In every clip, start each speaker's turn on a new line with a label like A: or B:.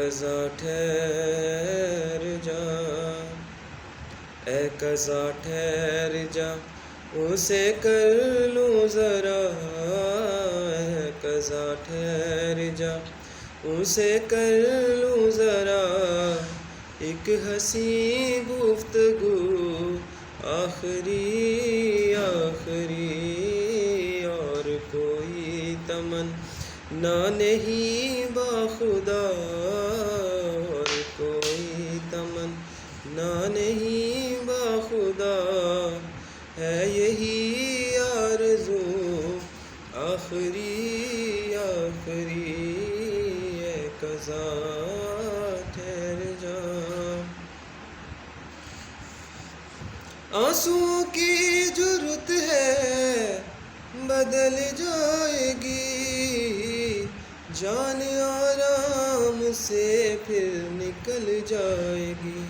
A: قضا ٹھہر جا، اے قضا ٹھہر جا، اسے کر لوں ذرا، اے قضا ٹھہر جا، اسے کر لوں ذرا، ایک حسین گفتگو آخری اور کوئی تمنا نہیں باخدا، اور کوئی تمنا نہیں باخدا، ہے یہی آرزو آخری اے قضا ٹھہر جا۔ آنسوؤں کی جو رت ہے بدل جائے گی، جان آرام سے پھر نکل جائے گی۔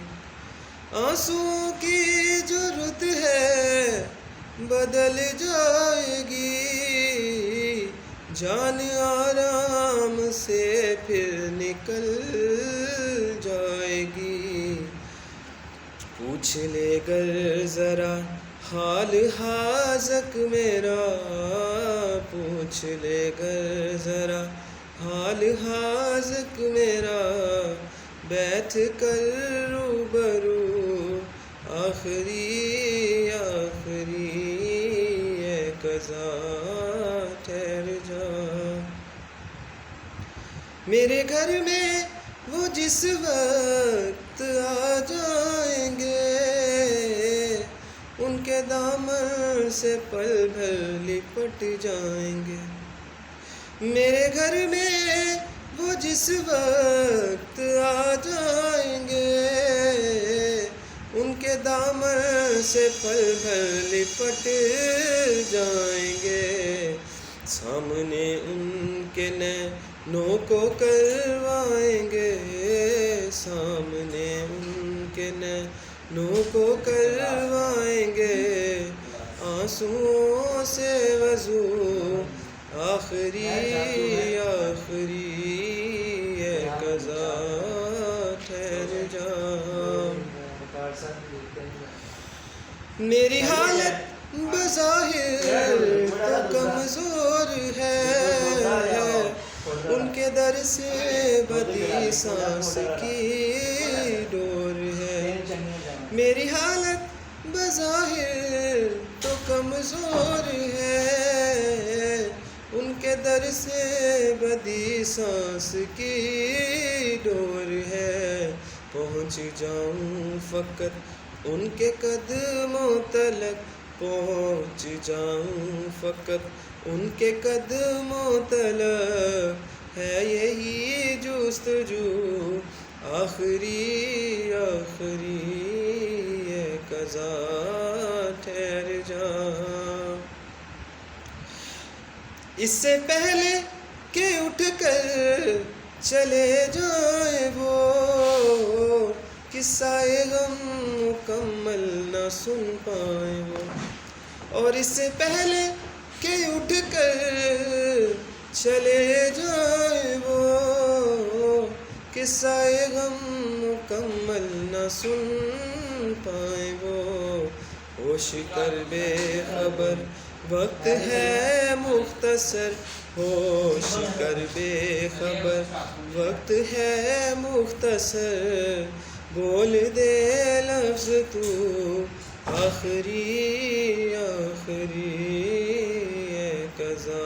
A: آنسوؤں کی جو رت ہے بدل جائے گی، جان آرام سے پھر نکل جائے گی۔ پوچھ لے گر ذرا حال حاذق میرا، پوچھ لے گر ذرا حال حاذق میرا، بیٹھ کر روبرو آخری اے قضا ٹھہر جا۔ میرے گھر میں وہ جس وقت آ جائیں گے، ان کے دامن سے پل بھر لپٹ جائیں گے۔ میرے گھر میں وہ جس وقت آ جائیں گے، ان کے دامن سے پل بھر لپٹ جائیں گے۔ سامنے ان کے نینوں کو کروائیں گے، سامنے ان کے نینوں کو کروائیں گے، آنسوؤں سے وضو آخری اے قضا ٹھہر جا۔ میری حالت بظاہر تو کمزور ہے، ان کے در سے بدی سانس کی ڈور ہے۔ میری حالت بظاہر تو کمزور ہے، ان کے در سے بدی سانس کی ڈور ہے۔ پہنچ جاؤں فقط ان کے قدموں تلک، پہنچ جاؤں فقط ان کے قدموں تلک، ہے یہی جستجو آخری اے قضا ٹھہر جا۔ اس سے پہلے کہ اٹھ کر چلے جائیں وہ، قصہ غم مکمل نہ سن پائیں وہ، اور اس سے پہلے کہ اٹھ کر چلے جائیں وہ، قصہ غم مکمل نہ سن پائیں وہ۔ ہوش کر بے خبر وقت ہے مختصر، ہوش کر بے خبر وقت ہے مختصر، بول دے لفظ تو آخری اے قضا